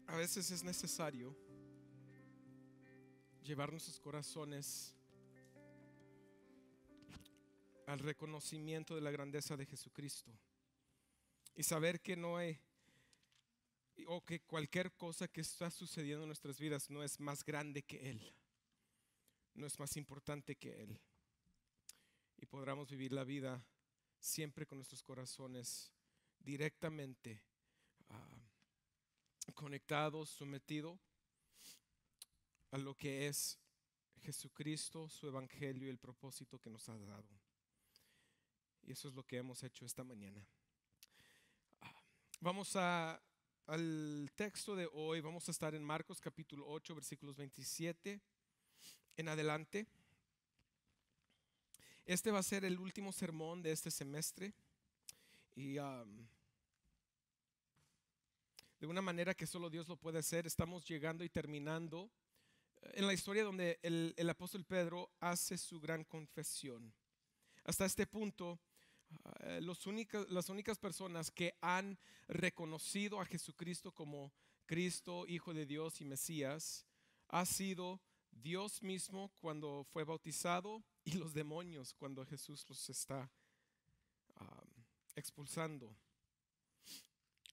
A veces es necesario llevar nuestros corazones al reconocimiento de la grandeza de Jesucristo y saber que no hay, o que cualquier cosa que está sucediendo en nuestras vidas no es más grande que Él, no es más importante que Él, y podamos vivir la vida siempre con nuestros corazones directamente conectados, sometidos a lo que es Jesucristo, su evangelio y el propósito que nos ha dado. Y eso es lo que hemos hecho esta mañana. Vamos al texto de hoy. Vamos a estar en Marcos capítulo 8, versículos 27 en adelante. Este va a ser el último sermón de este semestre. Y de una manera que solo Dios lo puede hacer, estamos llegando y terminando en la historia donde el apóstol Pedro hace su gran confesión. Hasta este punto, las únicas personas que han reconocido a Jesucristo como Cristo, Hijo de Dios y Mesías, ha sido Dios mismo cuando fue bautizado y los demonios cuando Jesús los está expulsando.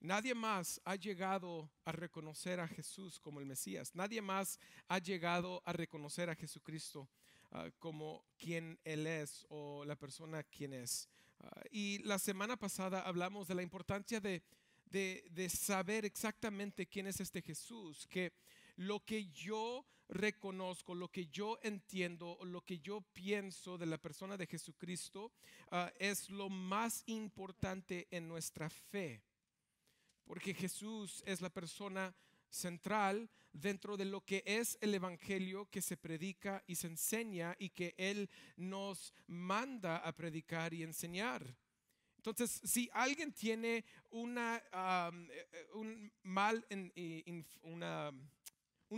Nadie más ha llegado a reconocer a Jesús como el Mesías. Nadie más ha llegado a reconocer a Jesucristo como quien Él es o la persona quien es. Y la semana pasada hablamos de la importancia de saber exactamente quién es este Jesús, que lo que yo reconozco, lo que yo entiendo, lo que yo pienso de la persona de Jesucristo es lo más importante en nuestra fe. Porque Jesús es la persona central dentro de lo que es el evangelio que se predica y se enseña y que Él nos manda a predicar y enseñar. Entonces, si alguien tiene un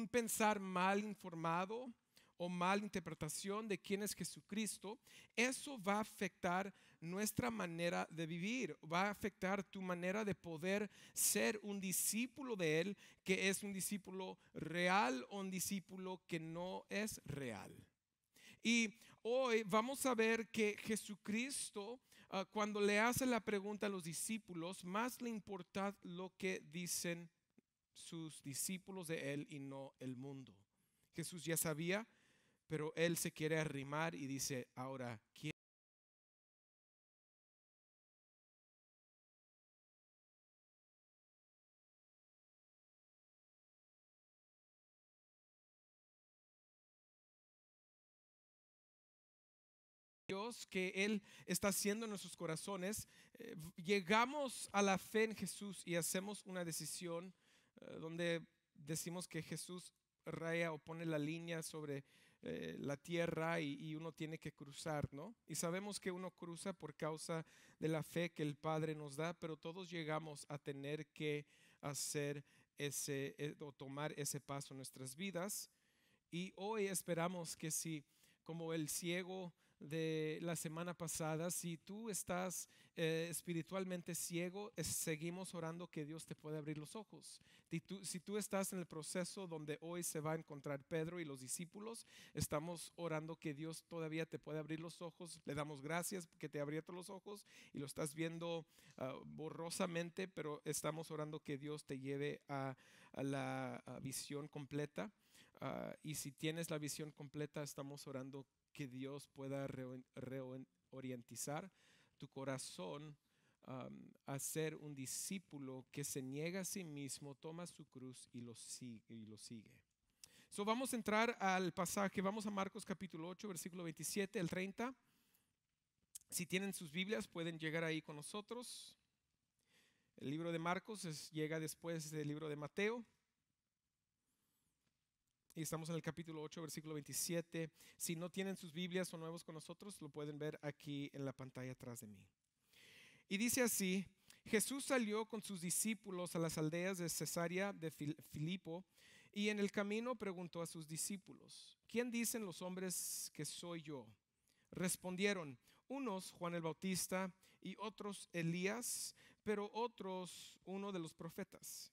pensar mal informado o mal interpretación de quién es Jesucristo, eso va a afectar nuestra manera de vivir, va a afectar tu manera de poder ser un discípulo de Él, que es un discípulo real o un discípulo que no es real. Y hoy vamos a ver que Jesucristo, cuando le hace la pregunta a los discípulos, más le importa lo que dicen sus discípulos de Él y no el mundo. Jesús ya sabía, pero Él se quiere arrimar y dice, ahora, ¿quién? Dios que Él está haciendo en nuestros corazones, llegamos a la fe en Jesús y hacemos una decisión donde decimos que Jesús raya o pone la línea sobre la tierra y uno tiene que cruzar, ¿no? Y sabemos que uno cruza por causa de la fe que el Padre nos da, pero todos llegamos a tener que hacer o tomar ese paso en nuestras vidas. Y hoy esperamos que si, como el ciego de la semana pasada, si tú estás espiritualmente ciego, seguimos orando que Dios te pueda abrir los ojos. Si tú estás en el proceso donde hoy se va a encontrar Pedro y los discípulos, estamos orando que Dios todavía te pueda abrir los ojos. Le damos gracias que te ha abierto los ojos y lo estás viendo borrosamente, pero estamos orando que Dios te lleve a la visión completa. Y si tienes la visión completa, estamos orando que Dios pueda reorientizar tu corazón a ser un discípulo que se niega a sí mismo, toma su cruz y lo sigue. So, vamos a entrar al pasaje, vamos a Marcos capítulo 8, versículo 27 al 30. Si tienen sus Biblias, pueden llegar ahí con nosotros. El libro de Marcos llega después del libro de Mateo. Y estamos en el capítulo 8, versículo 27. Si no tienen sus Biblias o nuevos con nosotros, lo pueden ver aquí en la pantalla atrás de mí. Y dice así: Jesús salió con sus discípulos a las aldeas de Cesarea de Filipo, y en el camino preguntó a sus discípulos: ¿quién dicen los hombres que soy yo? Respondieron: unos Juan el Bautista, y otros Elías, pero otros uno de los profetas.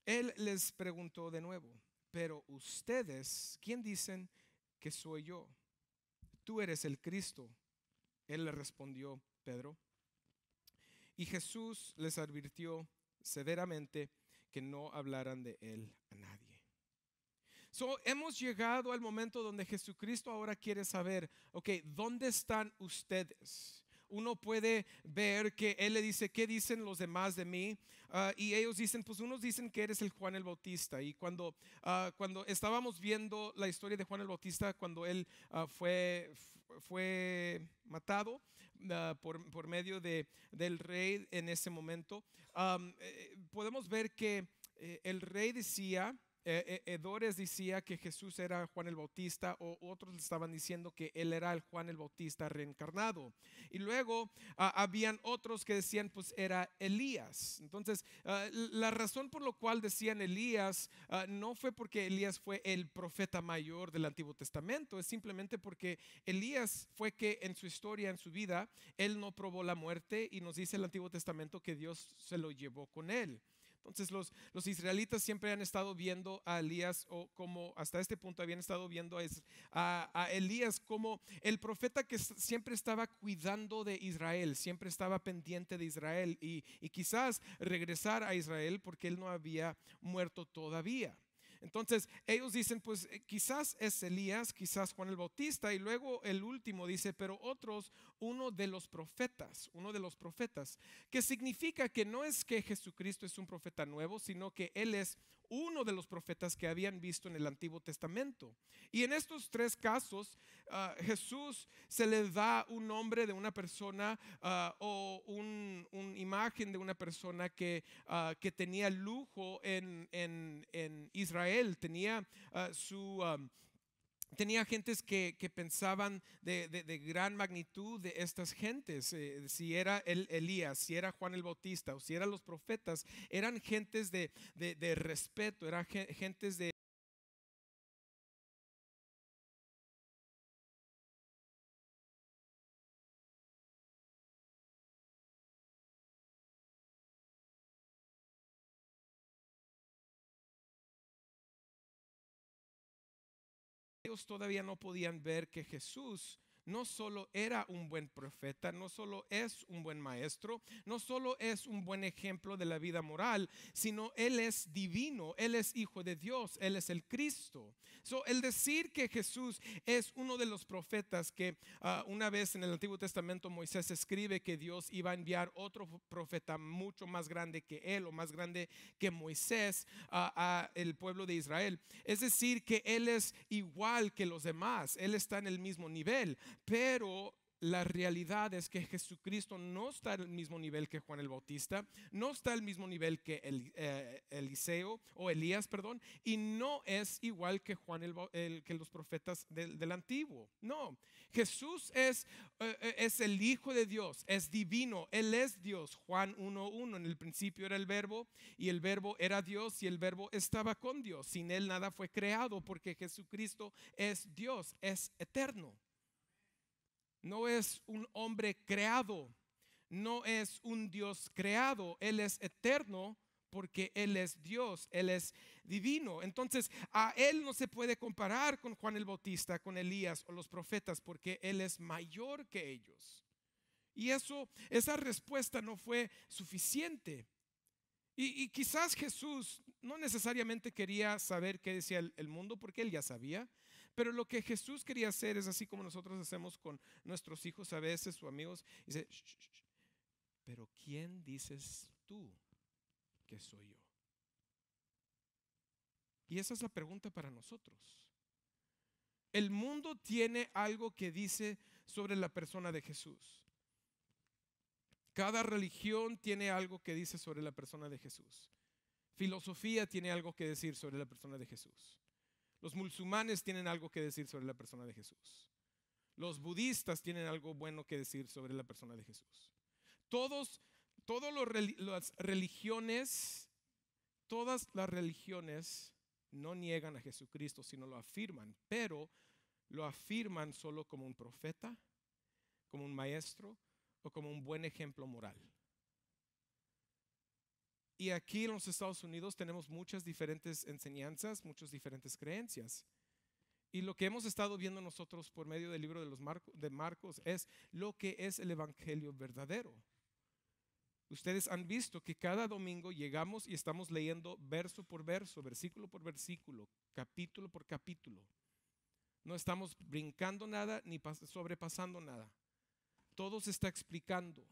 Él les preguntó de nuevo, pero ustedes, ¿quién dicen que soy yo? Tú eres el Cristo. Él le respondió, Pedro. Y Jesús les advirtió severamente que no hablaran de él a nadie. Hemos llegado al momento donde Jesucristo ahora quiere saber, ok, ¿dónde están ustedes? Uno puede ver que Él le dice, ¿qué dicen los demás de mí? Y ellos dicen, pues unos dicen que eres el Juan el Bautista. Y cuando estábamos viendo la historia de Juan el Bautista, cuando él fue matado por medio del rey en ese momento, podemos ver que el rey decía, Herodes decía que Jesús era Juan el Bautista, o otros estaban diciendo que él era el Juan el Bautista reencarnado. Y luego habían otros que decían pues era Elías. Entonces la razón por la cual decían Elías no fue porque Elías fue el profeta mayor del Antiguo Testamento, es simplemente porque Elías fue que en su historia, en su vida, él no probó la muerte, y nos dice el Antiguo Testamento que Dios se lo llevó con él. Entonces los israelitas siempre han estado viendo a Elías, o como hasta este punto habían estado viendo a Elías como el profeta que siempre estaba cuidando de Israel, siempre estaba pendiente de Israel, y quizás regresar a Israel porque él no había muerto todavía. Entonces ellos dicen pues quizás es Elías, quizás Juan el Bautista, y luego el último dice, pero otros, uno de los profetas, que significa que no es que Jesucristo es un profeta nuevo, sino que Él es uno de los profetas que habían visto en el Antiguo Testamento. Y en estos tres casos, Jesús se le da un nombre de una persona, o una imagen de una persona que tenía lujo en Israel, tenía gentes que pensaban de gran magnitud de estas gentes. Si era Elías, si era Juan el Bautista, o si eran los profetas, eran gentes de respeto, eran gentes de ellos todavía no podían ver que Jesús no solo era un buen profeta, no solo es un buen maestro, no solo es un buen ejemplo de la vida moral, sino Él es divino, Él es hijo de Dios, Él es el Cristo. El decir que Jesús es uno de los profetas que una vez en el Antiguo Testamento Moisés escribe que Dios iba a enviar otro profeta mucho más grande que él, o más grande que Moisés, a el pueblo de Israel. Es decir, que Él es igual que los demás, Él está en el mismo nivel, pero la realidad es que Jesucristo no está al mismo nivel que Juan el Bautista, no está al mismo nivel que Eliseo o Elías, perdón, y no es igual que que los profetas del antiguo. No, Jesús es el Hijo de Dios, es divino, Él es Dios. Juan 1:1, en el principio era el verbo, y el verbo era Dios, y el verbo estaba con Dios. Sin Él nada fue creado, porque Jesucristo es Dios, es eterno. No es un hombre creado, no es un Dios creado, Él es eterno porque Él es Dios, Él es divino. Entonces a Él no se puede comparar con Juan el Bautista, con Elías o los profetas, porque Él es mayor que ellos. Y esa respuesta no fue suficiente. Y quizás Jesús no necesariamente quería saber qué decía el mundo, porque Él ya sabía. Pero lo que Jesús quería hacer es así como nosotros hacemos con nuestros hijos a veces, o amigos. Dice, "Shh, shh, shh, pero ¿quién dices tú que soy yo?" Y esa es la pregunta para nosotros. El mundo tiene algo que dice sobre la persona de Jesús. Cada religión tiene algo que dice sobre la persona de Jesús. Filosofía tiene algo que decir sobre la persona de Jesús. Los musulmanes tienen algo que decir sobre la persona de Jesús. Los budistas tienen algo bueno que decir sobre la persona de Jesús. Las religiones, todas las religiones no niegan a Jesucristo, sino lo afirman, pero lo afirman solo como un profeta, como un maestro, o como un buen ejemplo moral. Y aquí en los Estados Unidos tenemos muchas diferentes enseñanzas, muchas diferentes creencias. Y lo que hemos estado viendo nosotros por medio del libro de Marcos es lo que es el evangelio verdadero. Ustedes han visto que cada domingo llegamos y estamos leyendo verso por verso, versículo por versículo, capítulo por capítulo. No estamos brincando nada ni sobrepasando nada. Todo se está explicando.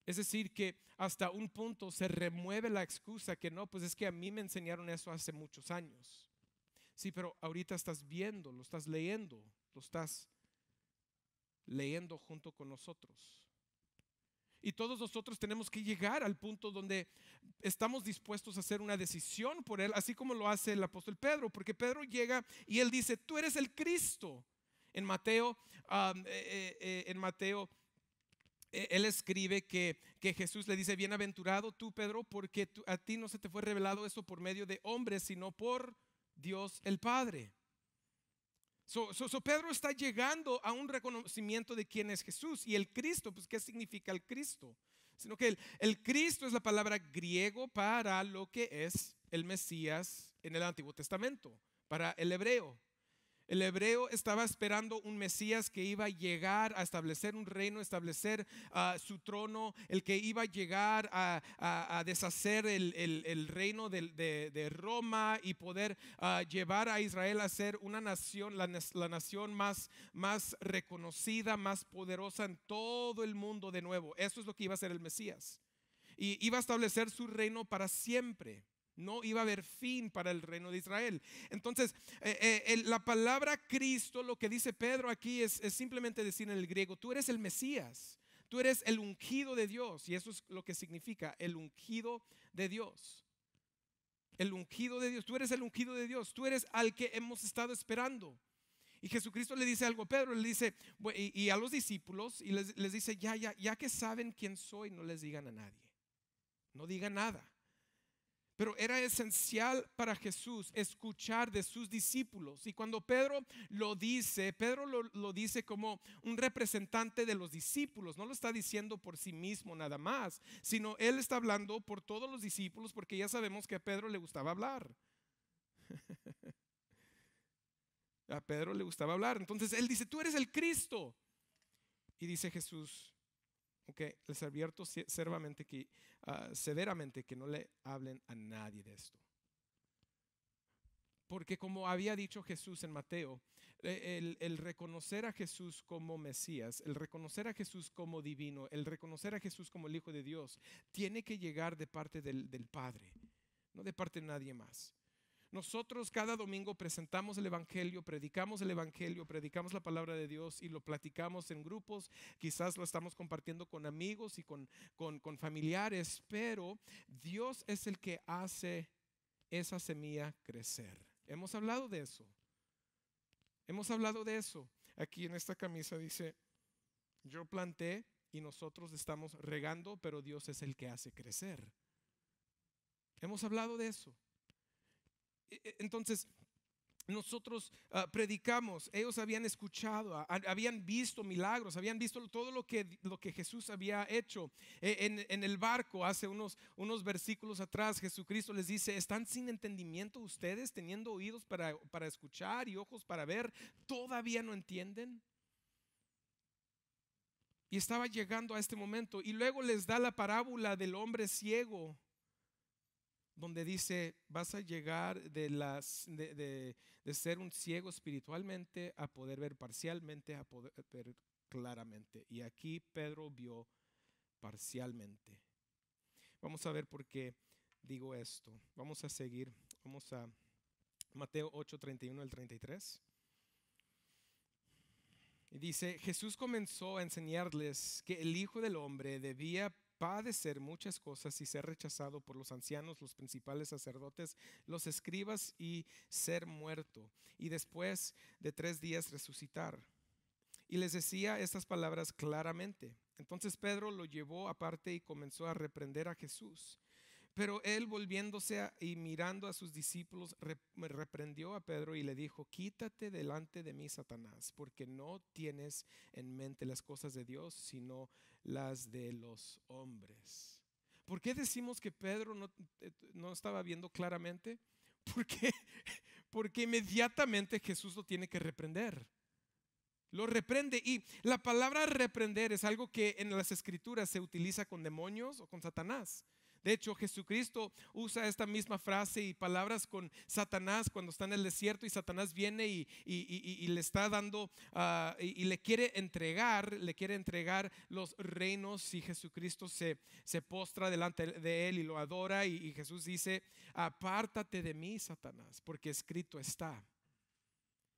Es decir, que hasta un punto se remueve la excusa que no, pues es que a mí me enseñaron eso hace muchos años. Sí, pero ahorita estás viendo, lo estás leyendo junto con nosotros. Y todos nosotros tenemos que llegar al punto donde estamos dispuestos a hacer una decisión por Él, así como lo hace el apóstol Pedro, porque Pedro llega y él dice, tú eres el Cristo. En Mateo, él escribe que Jesús le dice, bienaventurado tú, Pedro, porque a ti no se te fue revelado esto por medio de hombres, sino por Dios el Padre. Pedro está llegando a un reconocimiento de quién es Jesús y el Cristo. Pues ¿qué significa el Cristo? Sino que el Cristo es la palabra griego para lo que es el Mesías en el Antiguo Testamento, para el hebreo. El hebreo estaba esperando un Mesías que iba a llegar a establecer un reino, establecer su trono, el que iba a llegar a deshacer el reino de Roma y poder llevar a Israel a ser una nación, la nación más reconocida, más poderosa en todo el mundo de nuevo. Eso es lo que iba a ser el Mesías. Y iba a establecer su reino para siempre. No iba a haber fin para el reino de Israel. Entonces, la palabra Cristo, lo que dice Pedro aquí es simplemente decir en el griego, tú eres el Mesías, tú eres el ungido de Dios. Y eso es lo que significa, el ungido de Dios. El ungido de Dios, tú eres el ungido de Dios, tú eres al que hemos estado esperando. Y Jesucristo le dice algo a Pedro, le dice, y a los discípulos, y les dice, ya que saben quién soy, no les digan a nadie, no digan nada. Pero era esencial para Jesús escuchar de sus discípulos. Y cuando Pedro lo dice, lo dice como un representante de los discípulos. No lo está diciendo por sí mismo nada más, sino él está hablando por todos los discípulos, porque ya sabemos que a Pedro le gustaba hablar. A Pedro le gustaba hablar. Entonces él dice, tú eres el Cristo. Y dice Jesús, les advierto severamente que no le hablen a nadie de esto. Porque como había dicho Jesús en Mateo, el reconocer a Jesús como Mesías, el reconocer a Jesús como divino, el reconocer a Jesús como el Hijo de Dios, tiene que llegar de parte del Padre, no de parte de nadie más. Nosotros cada domingo presentamos el evangelio, predicamos la palabra de Dios y lo platicamos en grupos. Quizás lo estamos compartiendo con amigos y con familiares, pero Dios es el que hace esa semilla crecer. Hemos hablado de eso. Aquí en esta camisa dice, yo planté y nosotros estamos regando, pero Dios es el que hace crecer. Hemos hablado de eso. Entonces nosotros predicamos, ellos habían escuchado, habían visto milagros, habían visto todo lo que Jesús había hecho en el barco. Hace unos versículos atrás Jesucristo les dice, ¿están sin entendimiento ustedes, teniendo oídos para escuchar y ojos para ver? ¿Todavía no entienden? Y estaba llegando a este momento, y luego les da la parábola del hombre ciego, donde dice, vas a llegar de ser un ciego espiritualmente a poder ver parcialmente, a poder ver claramente. Y aquí Pedro vio parcialmente. Vamos a ver por qué digo esto. Vamos a seguir. Vamos a Mateo 8, 31 al 33. Y dice, Jesús comenzó a enseñarles que el Hijo del Hombre debía padecer muchas cosas y ser rechazado por los ancianos, los principales sacerdotes, los escribas, y ser muerto, y después de 3 días resucitar. Y les decía estas palabras claramente. Entonces Pedro lo llevó aparte y comenzó a reprender a Jesús. Pero él, volviéndose y mirando a sus discípulos, reprendió a Pedro y le dijo, quítate delante de mí, Satanás, porque no tienes en mente las cosas de Dios, sino las de los hombres. ¿Por qué decimos que Pedro no estaba viendo claramente? Porque, porque inmediatamente Jesús lo tiene que reprender. Lo reprende, y la palabra reprender es algo que en las escrituras se utiliza con demonios o con Satanás. De hecho, Jesucristo usa esta misma frase y palabras con Satanás cuando está en el desierto y Satanás viene y le está dando y le quiere entregar los reinos, y Jesucristo se postra delante de él y lo adora, y Jesús dice: apártate de mí, Satanás, porque escrito está.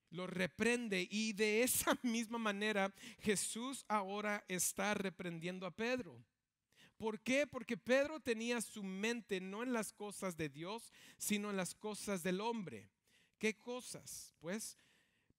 Lo reprende, y de esa misma manera Jesús ahora está reprendiendo a Pedro. ¿Por qué? Porque Pedro tenía su mente no en las cosas de Dios, sino en las cosas del hombre. ¿Qué cosas? Pues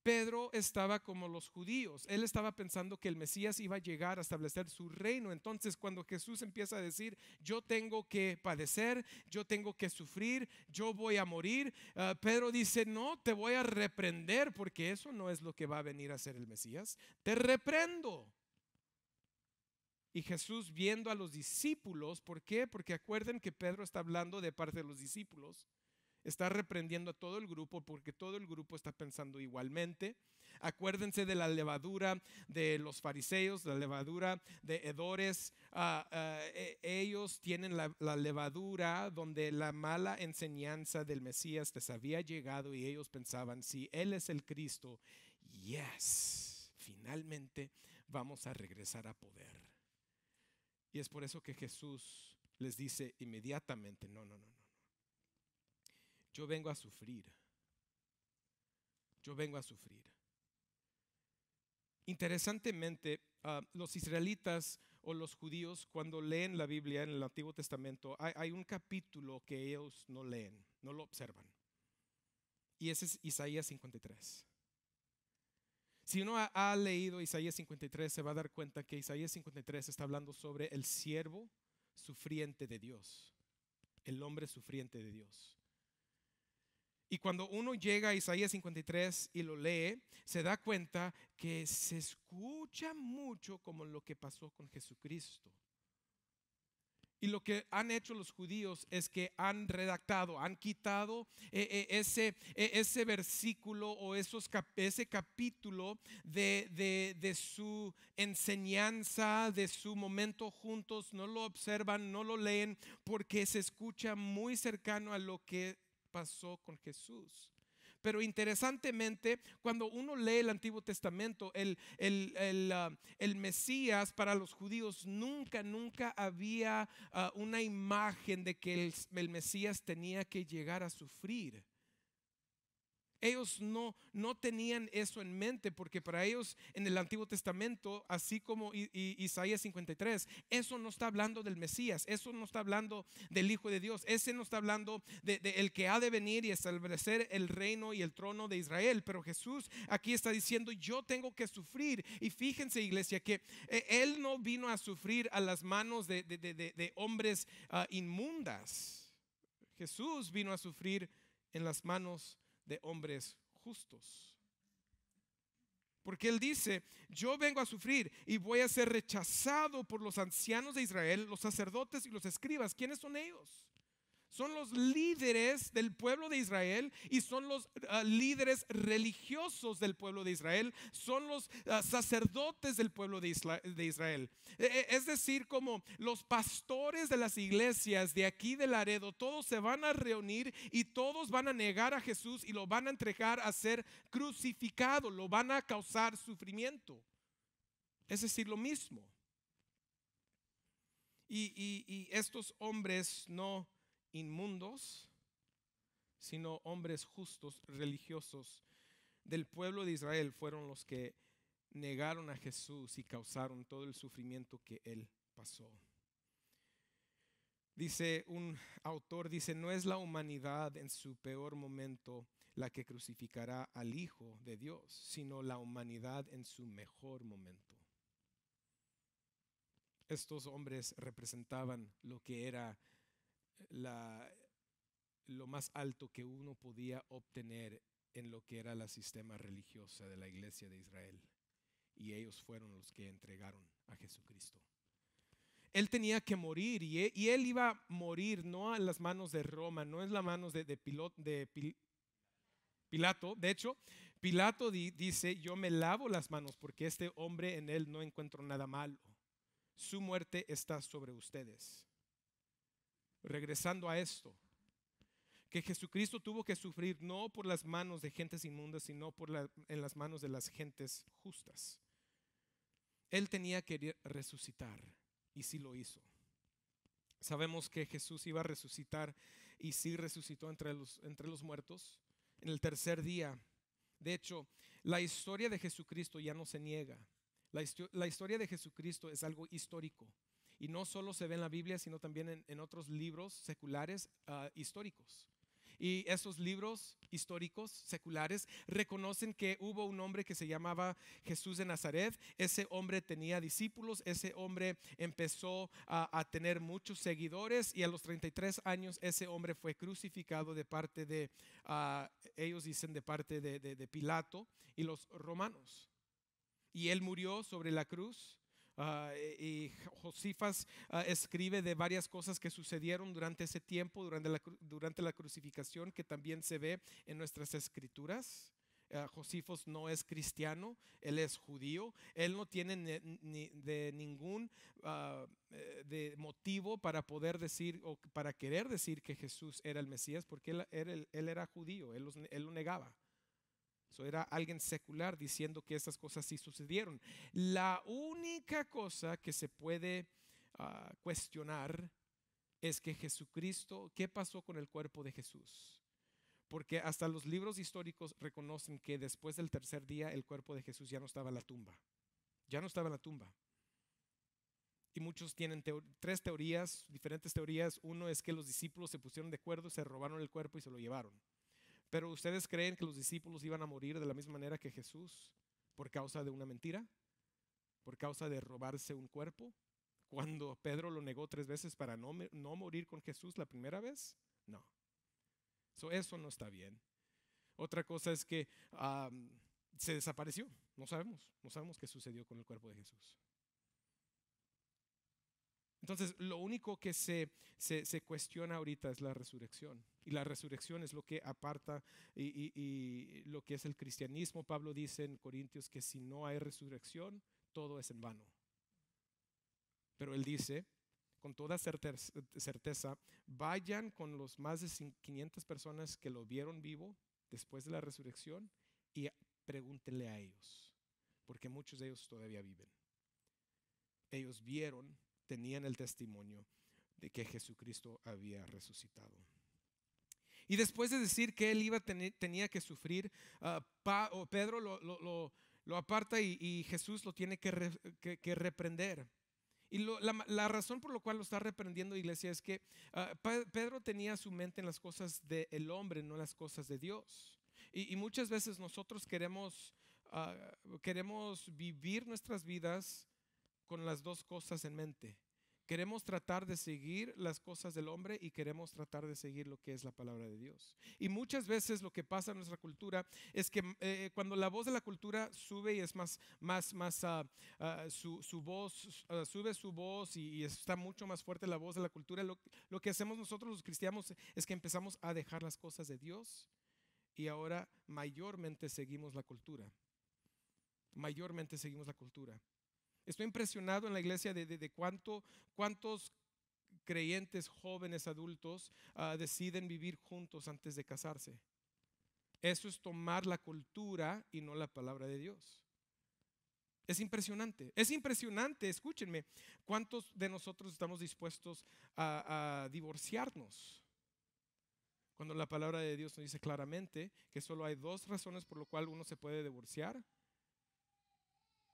Pedro estaba como los judíos. Él estaba pensando que el Mesías iba a llegar a establecer su reino. Entonces, cuando Jesús empieza a decir: yo tengo que padecer, yo tengo que sufrir, yo voy a morir, Pedro dice: no, te voy a reprender, porque eso no es lo que va a venir a hacer el Mesías. Te reprendo. Y Jesús, viendo a los discípulos, ¿por qué? Porque acuerden que Pedro está hablando de parte de los discípulos. Está reprendiendo a todo el grupo porque todo el grupo está pensando igualmente. Acuérdense de la levadura de los fariseos, la levadura de hedores. Ellos tienen la levadura donde la mala enseñanza del Mesías les había llegado, y ellos pensaban: si Él es el Cristo, yes, finalmente vamos a regresar a poder. Y es por eso que Jesús les dice inmediatamente: no. Yo vengo a sufrir. Yo vengo a sufrir. Interesantemente, los israelitas o los judíos, cuando leen la Biblia en el Antiguo Testamento, hay un capítulo que ellos no leen, no lo observan. Y ese es Isaías 53. Si uno ha leído Isaías 53, se va a dar cuenta que Isaías 53 está hablando sobre el siervo sufriente de Dios, el hombre sufriente de Dios. Y cuando uno llega a Isaías 53 y lo lee, se da cuenta que se escucha mucho como lo que pasó con Jesucristo. Y lo que han hecho los judíos es que han redactado, han quitado ese versículo o ese capítulo de su enseñanza, de su momento juntos. No lo observan, no lo leen, porque se escucha muy cercano a lo que pasó con Jesús. Pero interesantemente, cuando uno lee el Antiguo Testamento, el Mesías para los judíos nunca había una imagen de que el Mesías tenía que llegar a sufrir. Ellos no tenían eso en mente, porque para ellos en el Antiguo Testamento, así como Isaías 53, eso no está hablando del Mesías, eso no está hablando del Hijo de Dios, ese no está hablando de el que ha de venir y establecer el reino y el trono de Israel. Pero Jesús aquí está diciendo: yo tengo que sufrir. Y fíjense, iglesia, que Él no vino a sufrir a las manos de hombres inmundas. Jesús vino a sufrir en las manos de hombres justos. Porque Él dice: yo vengo a sufrir y voy a ser rechazado por los ancianos de Israel, los sacerdotes y los escribas. ¿Quiénes son ellos? Son los líderes del pueblo de Israel, y son los líderes religiosos del pueblo de Israel. Son los sacerdotes del pueblo de Israel. Es decir, como los pastores de las iglesias de aquí de Laredo, todos se van a reunir y todos van a negar a Jesús y lo van a entregar a ser crucificado, lo van a causar sufrimiento. Es decir, lo mismo. Y estos hombres no inmundos, sino hombres justos, religiosos del pueblo de Israel, fueron los que negaron a Jesús y causaron todo el sufrimiento que Él pasó. Dice un autor, no es la humanidad en su peor momento la que crucificará al Hijo de Dios, sino la humanidad en su mejor momento. Estos hombres representaban lo que era lo más alto que uno podía obtener en lo que era la sistema religiosa de la iglesia de Israel, y ellos fueron los que entregaron a Jesucristo. Él tenía que morir y él iba a morir no en las manos de Roma, no en las manos de Pilato. De hecho, Pilato dice, yo me lavo las manos porque este hombre en él no encuentro nada malo. Su muerte está sobre ustedes. Regresando a esto, que Jesucristo tuvo que sufrir no por las manos de gentes inmundas, sino en las manos de las gentes justas. Él tenía que resucitar y sí lo hizo. Sabemos que Jesús iba a resucitar y sí resucitó entre los muertos en el tercer día. De hecho, la historia de Jesucristo ya no se niega. La historia de Jesucristo es algo histórico y no solo se ve en la Biblia, sino también en otros libros seculares históricos. Y esos libros históricos seculares reconocen que hubo un hombre que se llamaba Jesús de Nazaret. Ese hombre tenía discípulos, ese hombre empezó a tener muchos seguidores y a los 33 años ese hombre fue crucificado de parte de, ellos dicen de parte de Pilato y los romanos. Y él murió sobre la cruz. Y Josifas escribe de varias cosas que sucedieron durante ese tiempo, durante la crucificación, que también se ve en nuestras escrituras. Josifos no es cristiano, él es judío. Él no tiene ningún de motivo para poder decir o para querer decir que Jesús era el Mesías, porque él era judío, él lo negaba. So, era alguien secular diciendo que esas cosas sí sucedieron. La única cosa que se puede cuestionar es que Jesucristo, ¿qué pasó con el cuerpo de Jesús? Porque hasta los libros históricos reconocen que después del tercer día el cuerpo de Jesús ya no estaba en la tumba. Ya no estaba en la tumba. Y muchos tienen tres teorías, diferentes teorías. Uno es que los discípulos se pusieron de acuerdo, se robaron el cuerpo y se lo llevaron. Pero ¿ustedes creen que los discípulos iban a morir de la misma manera que Jesús por causa de una mentira? ¿Por causa de robarse un cuerpo? Cuando Pedro lo negó 3 veces para no morir con Jesús la primera vez. No. Eso no está bien. Otra cosa es que se desapareció. No sabemos qué sucedió con el cuerpo de Jesús. Entonces, lo único que se cuestiona ahorita es la resurrección. Y la resurrección es lo que aparta y lo que es el cristianismo. Pablo dice en Corintios que si no hay resurrección, todo es en vano. Pero él dice, con toda certeza, vayan con los más de 500 personas que lo vieron vivo después de la resurrección y pregúntenle a ellos, porque muchos de ellos todavía viven. Ellos tenían el testimonio de que Jesucristo había resucitado. Y después de decir que él tenía que sufrir, Pedro lo aparta y Jesús lo tiene que reprender. Y la razón por la cual lo está reprendiendo, iglesia, es que Pedro tenía su mente en las cosas del hombre, no en las cosas de Dios. Y muchas veces nosotros queremos vivir nuestras vidas con las dos cosas en mente. Queremos tratar de seguir las cosas del hombre y queremos tratar de seguir lo que es la palabra de Dios. Y muchas veces lo que pasa en nuestra cultura es que cuando la voz de la cultura sube y es su voz, sube su voz y está mucho más fuerte la voz de la cultura, lo que hacemos nosotros los cristianos es que empezamos a dejar las cosas de Dios y ahora mayormente seguimos la cultura. Mayormente seguimos la cultura. Estoy impresionado en la iglesia de cuántos creyentes jóvenes adultos deciden vivir juntos antes de casarse. Eso es tomar la cultura y no la palabra de Dios. Es impresionante, escúchenme, ¿cuántos de nosotros estamos dispuestos a divorciarnos? Cuando la palabra de Dios nos dice claramente que solo hay 2 razones por las cuales uno se puede divorciar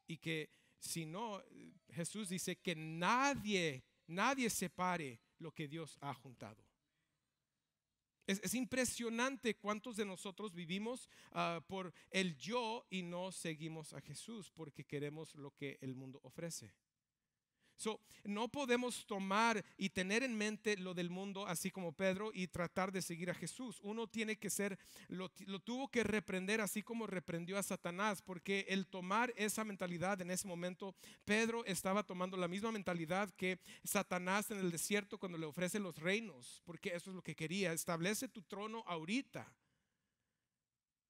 y que si no, Jesús dice que nadie separe lo que Dios ha juntado. Es impresionante cuántos de nosotros vivimos por el yo y no seguimos a Jesús porque queremos lo que el mundo ofrece. No podemos tomar y tener en mente lo del mundo, así como Pedro, y tratar de seguir a Jesús. Uno tiene que ser, lo tuvo que reprender así como reprendió a Satanás, porque el tomar esa mentalidad en ese momento, Pedro estaba tomando la misma mentalidad que Satanás en el desierto cuando le ofrece los reinos, porque eso es lo que quería: establece tu trono ahorita.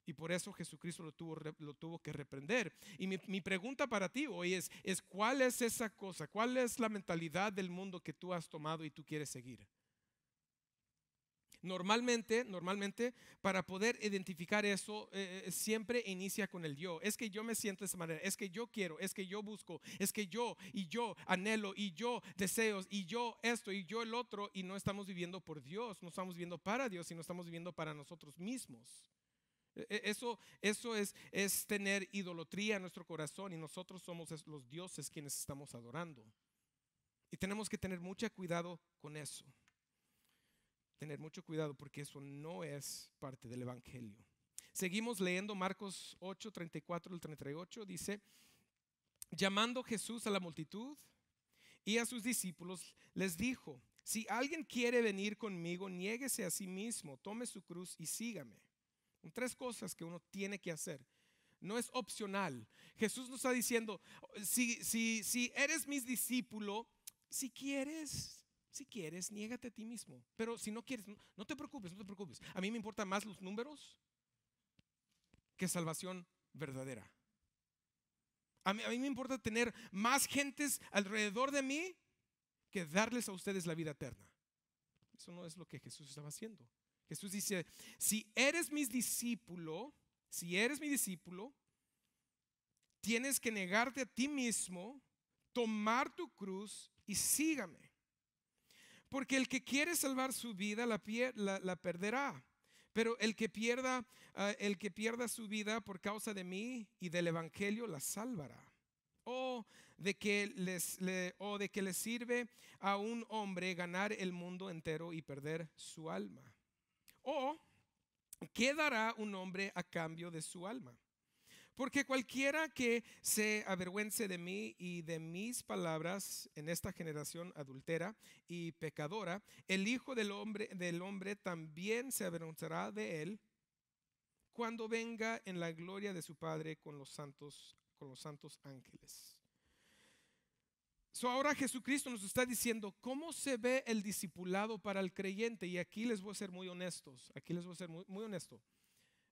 Y por eso Jesucristo lo tuvo que reprender. Y mi pregunta para ti hoy es ¿cuál es esa cosa? ¿Cuál es la mentalidad del mundo que tú has tomado y tú quieres seguir? Normalmente, para poder identificar eso, siempre inicia con el yo. Es que yo me siento de esa manera, es que yo quiero, es que yo busco, es que yo anhelo, y yo deseos, y yo esto, y yo el otro. Y no estamos viviendo por Dios, no estamos viviendo para Dios, sino estamos viviendo para nosotros mismos. Eso es tener idolatría en nuestro corazón, y nosotros somos los dioses quienes estamos adorando. Y tenemos que tener mucho cuidado con eso. Tener mucho cuidado, porque eso no es parte del evangelio. Seguimos leyendo Marcos 8, 34 al 38. Dice: llamando Jesús a la multitud y a sus discípulos, les dijo: si alguien quiere venir conmigo, niéguese a sí mismo, tome su cruz y sígame. Tres cosas que uno tiene que hacer. No es opcional. Jesús nos está diciendo: si eres mi discípulo, si quieres, niégate a ti mismo. Pero si no quieres, no te preocupes, no te preocupes. A mí me importan más los números que salvación verdadera. A mí me importa tener más gentes alrededor de mí que darles a ustedes la vida eterna. Eso no es lo que Jesús estaba haciendo. Jesús dice: si eres mi discípulo, tienes que negarte a ti mismo, tomar tu cruz y sígame. Porque el que quiere salvar su vida la perderá. Pero el que pierda su vida por causa de mí y del evangelio la salvará. O de que le sirve a un hombre ganar el mundo entero y perder su alma. ¿O qué dará un hombre a cambio de su alma? Porque cualquiera que se avergüence de mí y de mis palabras en esta generación adúltera y pecadora, el Hijo del hombre también se avergonzará de él cuando venga en la gloria de su Padre con los santos ángeles. Ahora Jesucristo nos está diciendo cómo se ve el discipulado para el creyente. Y aquí les voy a ser muy honestos. Muy honesto.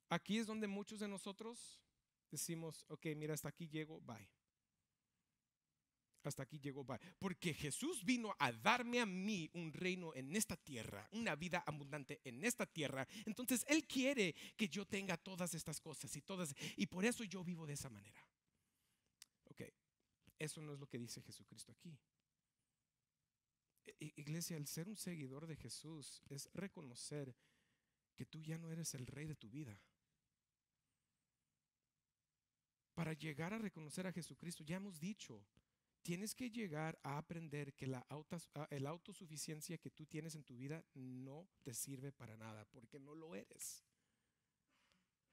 Aquí es donde muchos de nosotros decimos: ok, mira, hasta aquí llego, bye. Hasta aquí llego, bye. Porque Jesús vino a darme a mí un reino en esta tierra, una vida abundante en esta tierra. Entonces Él quiere que yo tenga todas estas cosas y por eso yo vivo de esa manera. Ok. Eso no es lo que dice Jesucristo aquí. Iglesia, el ser un seguidor de Jesús es reconocer que tú ya no eres el rey de tu vida. Para llegar a reconocer a Jesucristo, ya hemos dicho, tienes que llegar a aprender que la autosuficiencia que tú tienes en tu vida no te sirve para nada, porque no lo eres.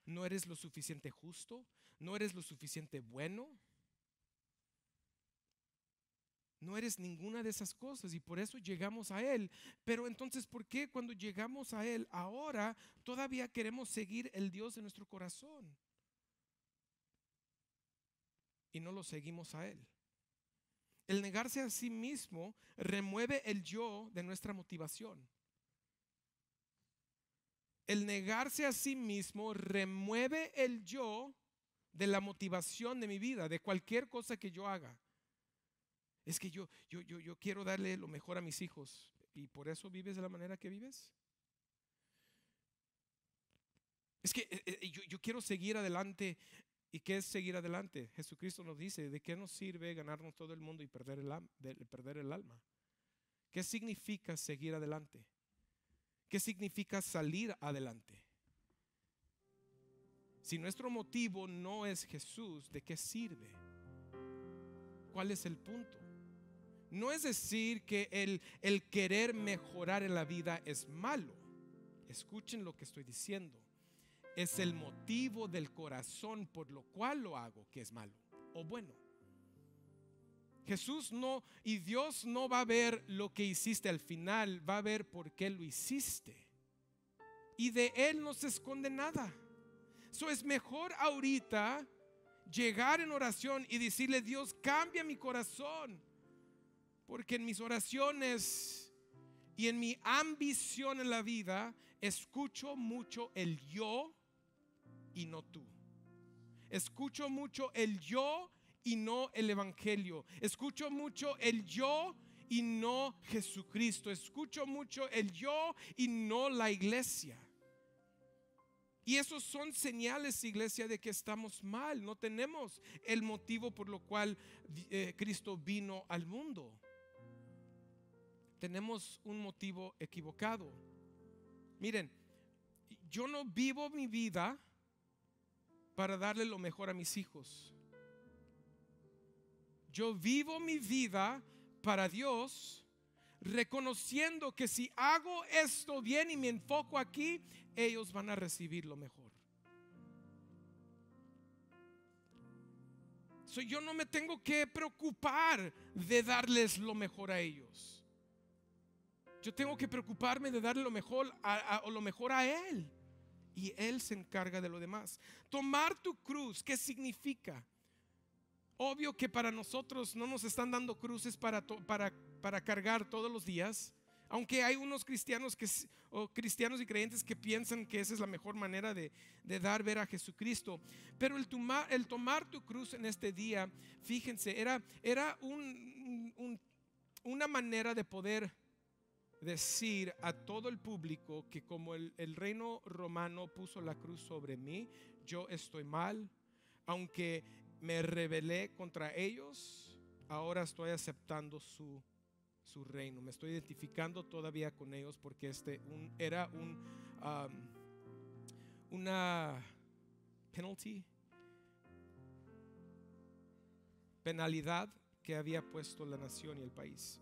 No eres lo suficiente justo, no eres lo suficiente bueno. No eres ninguna de esas cosas, y por eso llegamos a Él. Pero entonces, ¿por qué cuando llegamos a Él ahora todavía queremos seguir el Dios de nuestro corazón y no lo seguimos a Él? El negarse a sí mismo remueve el yo de nuestra motivación. El negarse a sí mismo remueve el yo de la motivación de mi vida, de cualquier cosa que yo haga. Es que yo quiero darle lo mejor a mis hijos, y por eso vives de la manera que vives. Es que yo quiero seguir adelante. ¿Y qué es seguir adelante? Jesucristo nos dice: ¿de qué nos sirve ganarnos todo el mundo y perder el alma? ¿Qué significa seguir adelante? ¿Qué significa salir adelante? Si nuestro motivo no es Jesús, ¿de qué sirve? ¿Cuál es el punto? No es decir que el querer mejorar en la vida es malo. Escuchen lo que estoy diciendo. Es el motivo del corazón por lo cual lo hago que es malo o bueno. Jesús no, y Dios no va a ver lo que hiciste al final, va a ver por qué lo hiciste. Y de Él no se esconde nada. Eso es mejor ahorita llegar en oración y decirle: Dios, cambia mi corazón, porque en mis oraciones y en mi ambición en la vida escucho mucho el yo y no tú. Escucho mucho el yo y no el evangelio. Escucho mucho el yo y no Jesucristo. Escucho mucho el yo y no la iglesia. Y esos son señales, iglesia, de que estamos mal. No tenemos el motivo por lo cual Cristo vino al mundo. Tenemos un motivo equivocado. Miren, yo no vivo mi vida para darle lo mejor a mis hijos. Yo vivo mi vida para Dios, reconociendo que si hago esto bien y me enfoco aquí, ellos van a recibir lo mejor. Yo no me tengo que preocupar de darles lo mejor a ellos. Yo tengo que preocuparme de darle lo mejor lo mejor a Él, y Él se encarga de lo demás. Tomar tu cruz, ¿qué significa? Obvio que para nosotros no nos están dando cruces para cargar todos los días. Aunque hay unos cristianos cristianos y creyentes que piensan que esa es la mejor manera de ver a Jesucristo. Pero el tomar tu cruz en este día, fíjense, era una manera de poder decir a todo el público que como el reino romano puso la cruz sobre mí, yo estoy mal. Aunque me rebelé contra ellos, ahora estoy aceptando su reino. Me estoy identificando todavía con ellos, porque era una penalidad que había puesto la nación y el país.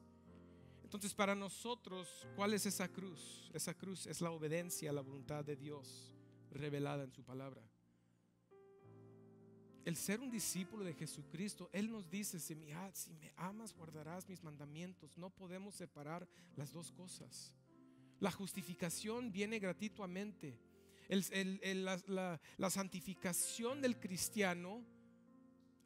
Entonces, para nosotros, ¿cuál es esa cruz? Esa cruz es la obediencia a la voluntad de Dios revelada en su palabra. El ser un discípulo de Jesucristo, Él nos dice: si me amas, guardarás mis mandamientos. No podemos separar las dos cosas. La justificación viene gratuitamente. La santificación del cristiano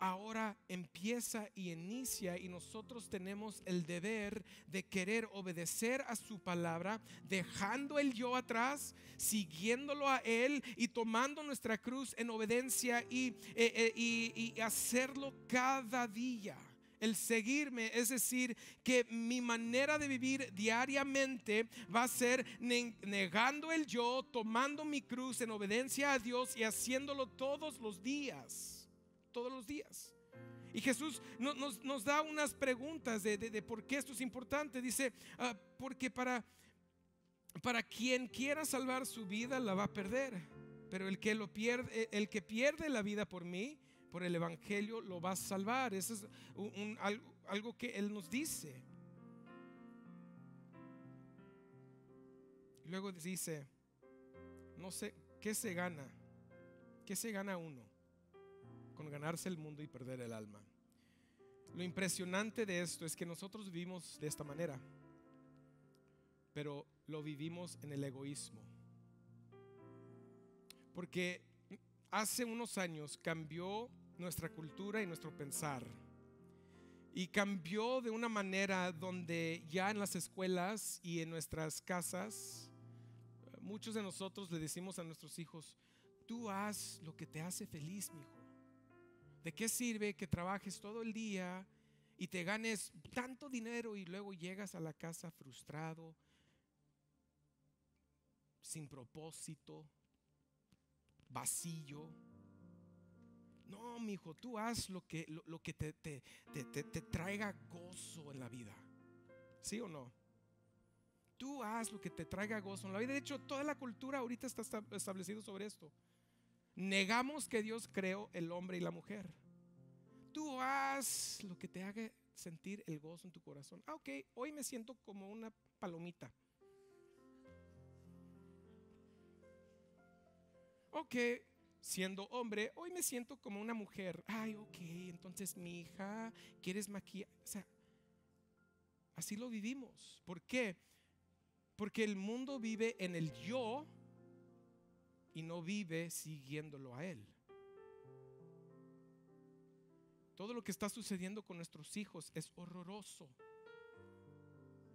ahora empieza y inicia, y nosotros tenemos el deber de querer obedecer a su palabra, dejando el yo atrás, siguiéndolo a Él y tomando nuestra cruz en obediencia y hacerlo cada día. El seguirme, es decir, que mi manera de vivir diariamente va a ser negando el yo, tomando mi cruz en obediencia a Dios y haciéndolo todos los días. Todos los días. Y Jesús nos da unas preguntas de por qué esto es importante. Dice: porque para quien quiera salvar su vida la va a perder, pero el que pierde la vida por mí, por el evangelio, lo va a salvar. Eso es algo que Él nos dice. Luego dice: no sé, ¿qué se gana? ¿Qué se gana uno con ganarse el mundo y perder el alma? Lo impresionante de esto es que nosotros vivimos de esta manera, pero lo vivimos en el egoísmo. Porque hace unos años cambió nuestra cultura y nuestro pensar, y cambió de una manera donde ya en las escuelas y en nuestras casas, muchos de nosotros le decimos a nuestros hijos: tú haz lo que te hace feliz, mi hijo. ¿De qué sirve que trabajes todo el día y te ganes tanto dinero y luego llegas a la casa frustrado, sin propósito, vacío? No, mi hijo, tú haz lo que te traiga gozo en la vida. ¿Sí o no? Tú haz lo que te traiga gozo en la vida. De hecho, toda la cultura ahorita está establecido sobre esto. Negamos que Dios creó el hombre y la mujer. Tú haz lo que te haga sentir el gozo en tu corazón. Ok, hoy me siento como una palomita. Ok, Siendo hombre, hoy me siento como una mujer. Ay, ok, entonces mi hija, ¿quieres maquillaje? O sea, así lo vivimos. ¿Por qué? Porque el mundo vive en el yo y no vive siguiéndolo a él. Todo lo que está sucediendo con nuestros hijos es horroroso.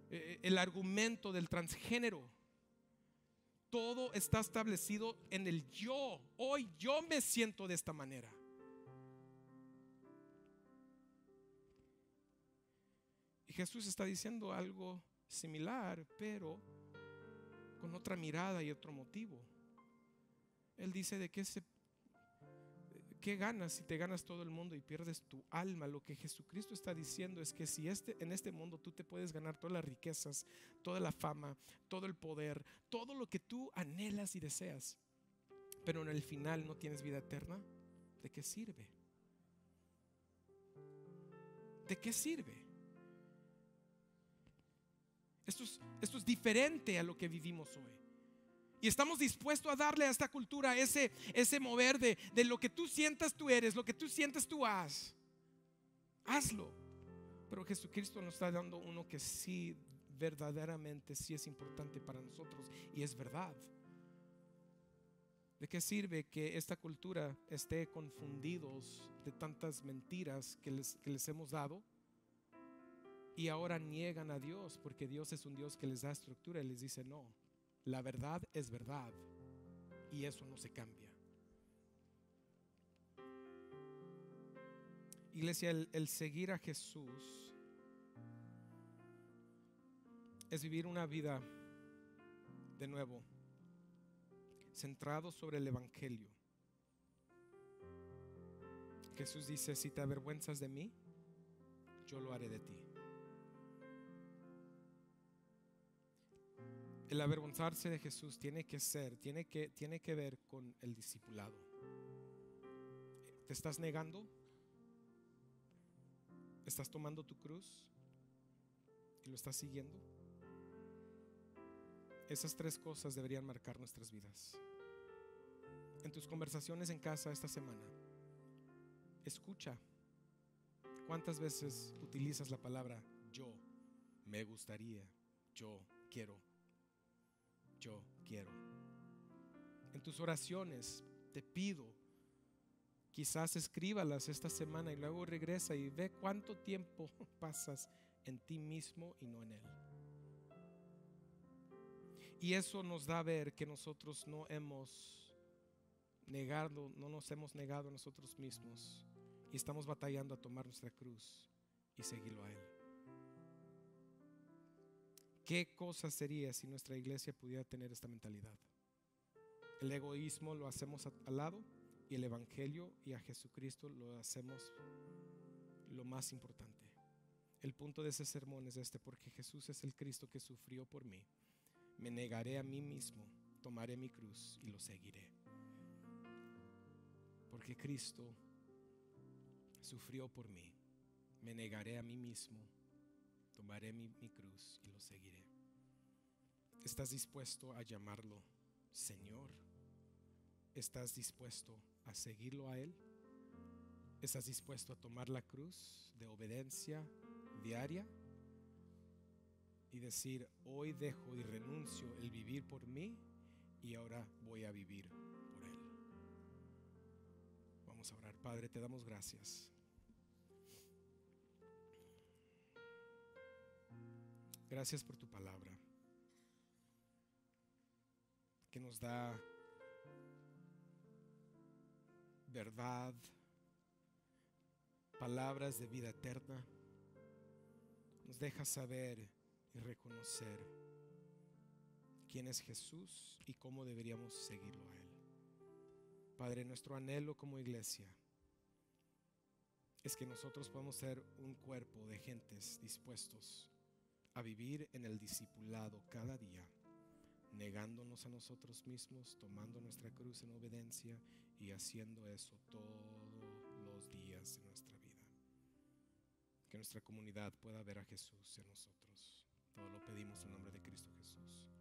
El argumento del transgénero, todo está establecido en el yo. Hoy yo me siento de esta manera. Y Jesús está diciendo algo similar, pero con otra mirada y otro motivo. Él dice: ¿de qué ganas si te ganas todo el mundo y pierdes tu alma? Lo que Jesucristo está diciendo es que si en este mundo tú te puedes ganar todas las riquezas, toda la fama, todo el poder, todo lo que tú anhelas y deseas, pero en el final no tienes vida eterna, ¿de qué sirve? ¿De qué sirve? Esto es diferente a lo que vivimos hoy. Y estamos dispuestos a darle a esta cultura ese mover de lo que tú sientas tú eres, lo que tú sientes tú hazlo. Pero Jesucristo nos está dando uno que sí, verdaderamente sí es importante para nosotros, y es verdad. ¿De qué sirve que esta cultura esté confundidos de tantas mentiras que les hemos dado? Y ahora niegan a Dios, porque Dios es un Dios que les da estructura y les dice: no, la verdad es verdad, y eso no se cambia. Iglesia, el seguir a Jesús es vivir una vida de nuevo centrado sobre el evangelio. Jesús dice: si te avergüenzas de mí, yo lo haré de ti. El avergonzarse de Jesús tiene que ver con el discipulado. ¿Te estás negando? ¿Estás tomando tu cruz y lo estás siguiendo? Esas tres cosas deberían marcar nuestras vidas. En tus conversaciones en casa esta semana, escucha cuántas veces utilizas la palabra yo, me gustaría, yo quiero. En tus oraciones te pido, quizás escríbalas esta semana y luego regresa y ve cuánto tiempo pasas en ti mismo y no en Él. Y eso nos da a ver que nosotros no nos hemos negado a nosotros mismos y estamos batallando a tomar nuestra cruz y seguirlo a Él. ¿Qué cosa sería si nuestra iglesia pudiera tener esta mentalidad? El egoísmo lo hacemos al lado, y el evangelio y a Jesucristo lo hacemos lo más importante. El punto de ese sermón es porque Jesús es el Cristo que sufrió por mí. Me negaré a mí mismo, tomaré mi cruz y lo seguiré. Porque Cristo sufrió por mí. Me negaré a mí mismo, tomaré mi cruz y lo seguiré. ¿Estás dispuesto a llamarlo Señor? ¿Estás dispuesto a seguirlo a Él? ¿Estás dispuesto a tomar la cruz de obediencia diaria y decir: hoy dejo y renuncio el vivir por mí y ahora voy a vivir por Él? Vamos a orar. Padre, te damos gracias. Gracias por tu palabra, que nos da verdad, palabras de vida eterna. Nos deja saber y reconocer quién es Jesús y cómo deberíamos seguirlo a Él. Padre, nuestro anhelo como iglesia es que nosotros podamos ser un cuerpo de gentes dispuestos a vivir en el discipulado cada día, negándonos a nosotros mismos, tomando nuestra cruz en obediencia y haciendo eso todos los días de nuestra vida. Que nuestra comunidad pueda ver a Jesús en nosotros. Todo lo pedimos en nombre de Cristo Jesús.